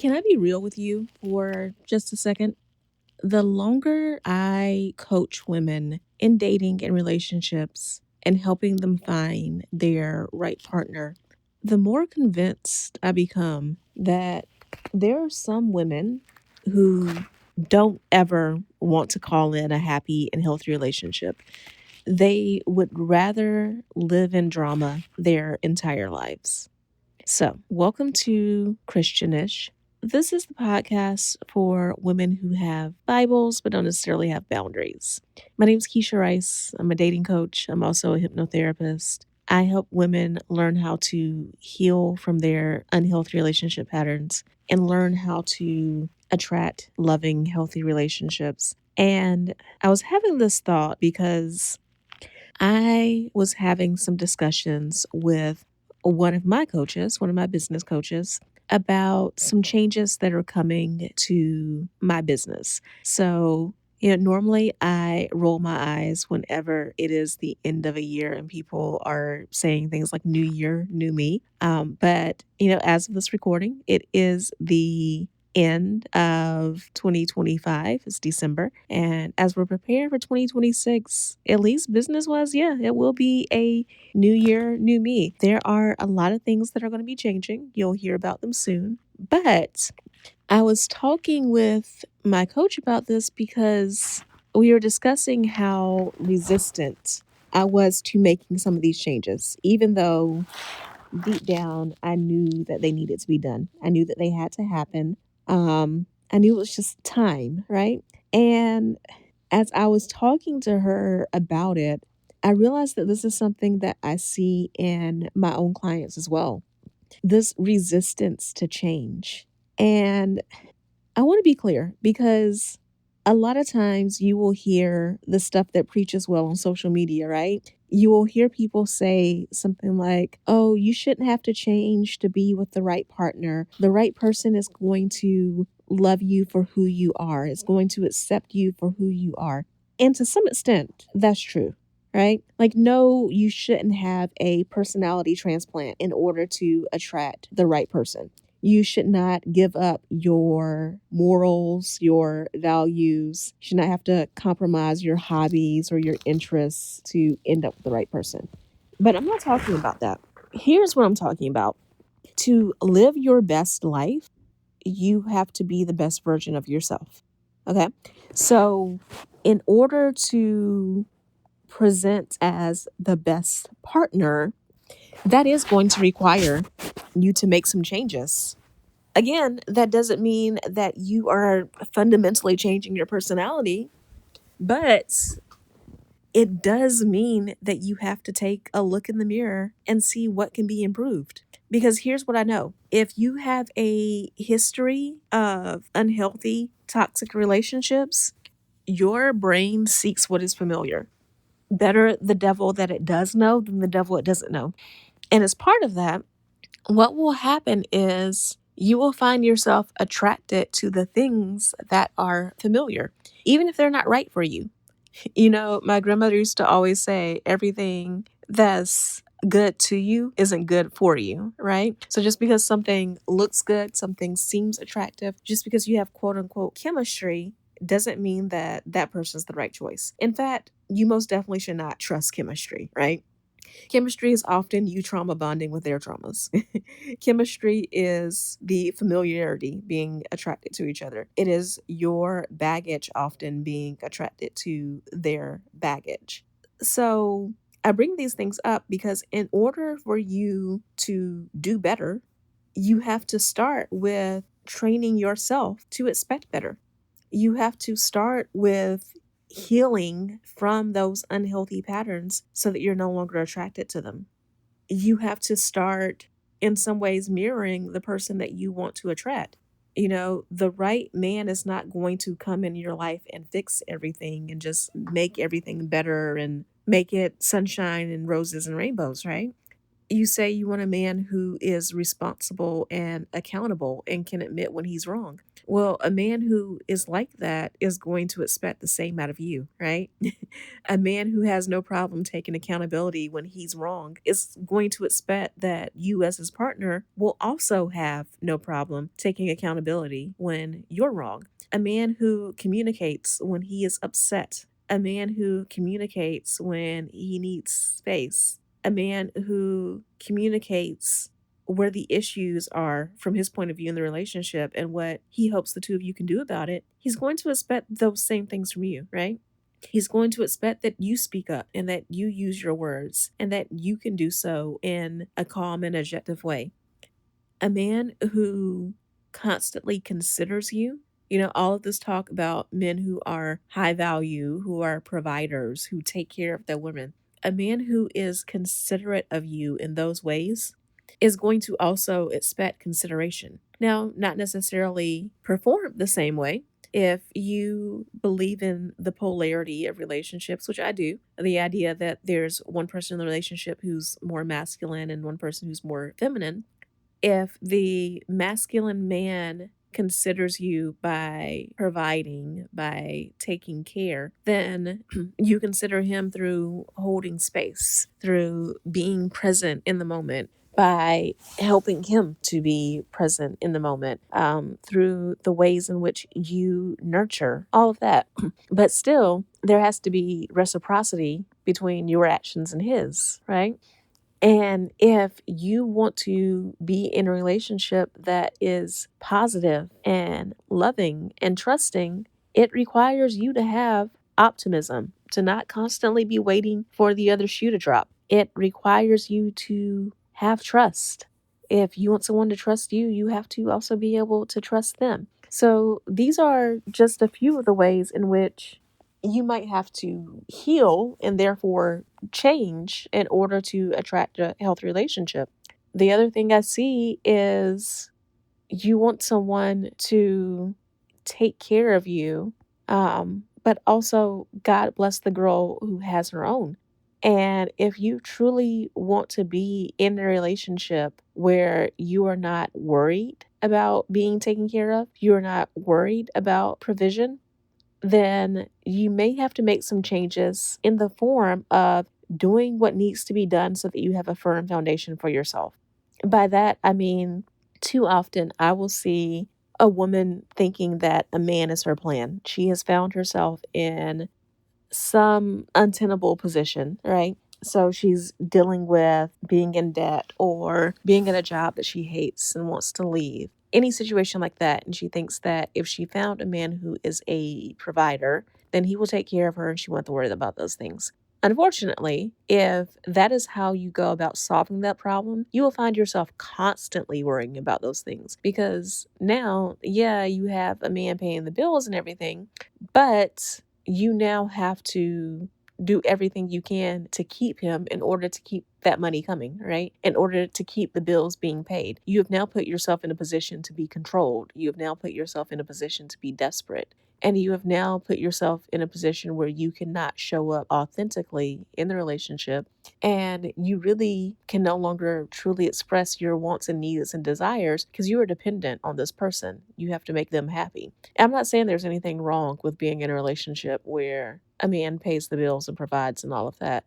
Can I be real with you for just a second? The longer I coach women in dating and relationships and helping them find their right partner, the more convinced I become that there are some women who don't ever want to call in a happy and healthy relationship. They would rather live in drama their entire lives. So, welcome to Christianish. This is the podcast for women who have Bibles but don't necessarily have boundaries. My name is Keshia Rice. I'm a dating coach. I'm also a hypnotherapist. I help women learn how to heal from their unhealthy relationship patterns and learn how to attract loving, healthy relationships. And I was having this thought because I was having some discussions with one of my coaches, one of my business coaches, about some changes that are coming to my business. So, normally I roll my eyes whenever it is the end of a year and people are saying things like new year, new me. But as of this recording, it is the end of 2025. It's December. And as we're preparing for 2026, at least business wise, yeah, it will be a new year, new me. There are a lot of things that are going to be changing. You'll hear about them soon. But I was talking with my coach about this because we were discussing how resistant I was to making some of these changes, even though deep down I knew that they needed to be done. I knew that they had to happen. I knew it was just time, right? And as I was talking to her about it, I realized that this is something that I see in my own clients as well. This resistance to change. And I want to be clear because a lot of times you will hear the stuff that preaches well on social media, right? You will hear people say something like, oh, you shouldn't have to change to be with the right partner. The right person is going to love you for who you are, it's going to accept you for who you are. And to some extent, that's true. Right? Like, no, you shouldn't have a personality transplant in order to attract the right person. You should not give up your morals, your values. You should not have to compromise your hobbies or your interests to end up with the right person. But I'm not talking about that. Here's what I'm talking about. To live your best life, you have to be the best version of yourself. Okay? So, in order to present as the best partner, that is going to require you to make some changes. Again, that doesn't mean that you are fundamentally changing your personality, but it does mean that you have to take a look in the mirror and see what can be improved. Because here's what I know. If you have a history of unhealthy, toxic relationships, your brain seeks what is familiar. Better the devil that it does know than the devil it doesn't know. And as part of that, what will happen is you will find yourself attracted to the things that are familiar, even if they're not right for you. My grandmother used to always say everything that's good to you isn't good for you, right? So just because something looks good, something seems attractive, just because you have quote unquote chemistry doesn't mean that that person's the right choice. In fact, you most definitely should not trust chemistry, right? Chemistry is often you trauma bonding with their traumas. Chemistry is the familiarity being attracted to each other. It is your baggage often being attracted to their baggage. So I bring these things up because in order for you to do better, you have to start with training yourself to expect better. You have to start with healing from those unhealthy patterns so that you're no longer attracted to them. You have to start in some ways mirroring the person that you want to attract. The right man is not going to come in your life and fix everything and just make everything better and make it sunshine and roses and rainbows, right? You say you want a man who is responsible and accountable and can admit when he's wrong. Well, a man who is like that is going to expect the same out of you, right? A man who has no problem taking accountability when he's wrong is going to expect that you, as his partner, will also have no problem taking accountability when you're wrong. A man who communicates when he is upset, a man who communicates when he needs space, a man who communicates where the issues are from his point of view in the relationship and what he hopes the two of you can do about it, he's going to expect those same things from you, right? He's going to expect that you speak up and that you use your words and that you can do so in a calm and objective way. A man who constantly considers you, all of this talk about men who are high value, who are providers, who take care of their women. A man who is considerate of you in those ways is going to also expect consideration. Now, not necessarily perform the same way. If you believe in the polarity of relationships, which I do, the idea that there's one person in the relationship who's more masculine and one person who's more feminine, if the masculine man considers you by providing, by taking care, then you consider him through holding space, through being present in the moment, by helping him to be present in the moment, through the ways in which you nurture, all of that. But still, there has to be reciprocity between your actions and his, right? And if you want to be in a relationship that is positive and loving and trusting, it requires you to have optimism, to not constantly be waiting for the other shoe to drop. It requires you to have trust. If you want someone to trust you, you have to also be able to trust them. So these are just a few of the ways in which you might have to heal and therefore change in order to attract a healthy relationship. The other thing I see is you want someone to take care of you, but also God bless the girl who has her own. And if you truly want to be in a relationship where you are not worried about being taken care of, you're not worried about provision, then you may have to make some changes in the form of doing what needs to be done so that you have a firm foundation for yourself. By that, I mean, too often I will see a woman thinking that a man is her plan. She has found herself in some untenable position, right? So she's dealing with being in debt or being in a job that she hates and wants to leave. Any situation like that. And she thinks that if she found a man who is a provider, then he will take care of her and she won't have to worry about those things. Unfortunately, if that is how you go about solving that problem, you will find yourself constantly worrying about those things because now, yeah, you have a man paying the bills and everything, but you now have to do everything you can to keep him in order to keep that money coming, right? In order to keep the bills being paid. You have now put yourself in a position to be controlled. You have now put yourself in a position to be desperate. And you have now put yourself in a position where you cannot show up authentically in the relationship. And you really can no longer truly express your wants and needs and desires because you are dependent on this person. You have to make them happy. I'm not saying there's anything wrong with being in a relationship where a man pays the bills and provides and all of that.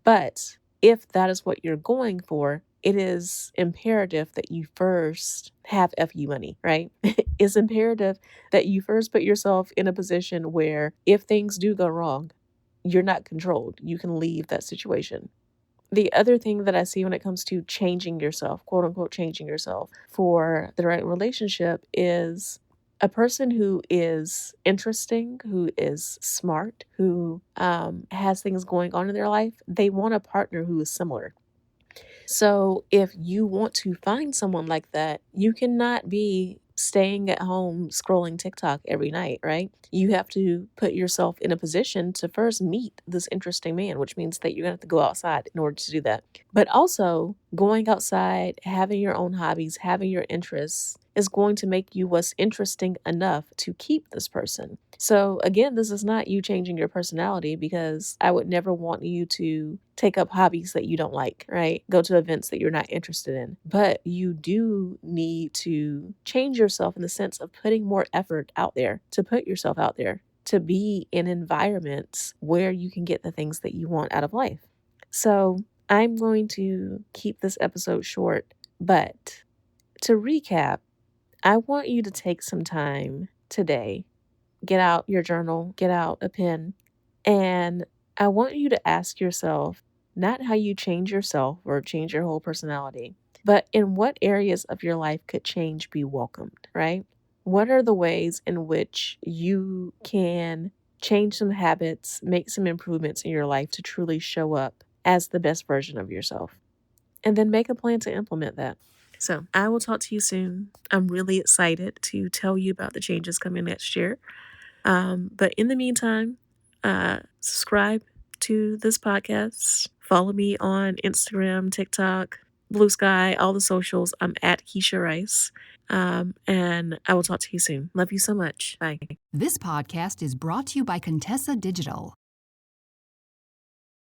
But if that is what you're going for, it is imperative that you first have FU money, right? It's imperative that you first put yourself in a position where if things do go wrong, you're not controlled. You can leave that situation. The other thing that I see when it comes to changing yourself, quote unquote, changing yourself for the right relationship is a person who is interesting, who is smart, who has things going on in their life. They want a partner who is similar. So if you want to find someone like that, you cannot be staying at home scrolling TikTok every night, right? You have to put yourself in a position to first meet this interesting man, which means that you're going to have to go outside in order to do that. But also, going outside, having your own hobbies, having your interests, is going to make you what's interesting enough to keep this person. So again, this is not you changing your personality, because I would never want you to take up hobbies that you don't like, right? Go to events that you're not interested in. But you do need to change yourself in the sense of putting more effort out there, to put yourself out there, to be in environments where you can get the things that you want out of life. So I'm going to keep this episode short, but to recap, I want you to take some time today, get out your journal, get out a pen, and I want you to ask yourself not how you change yourself or change your whole personality, but in what areas of your life could change be welcomed, right? What are the ways in which you can change some habits, make some improvements in your life to truly show up as the best version of yourself? And then make a plan to implement that. So I will talk to you soon. I'm really excited to tell you about the changes coming next year. But in the meantime, subscribe to this podcast. Follow me on Instagram, TikTok, Blue Sky, all the socials. I'm at Keshia Rice. And I will talk to you soon. Love you so much. Bye. This podcast is brought to you by Contessa Digital.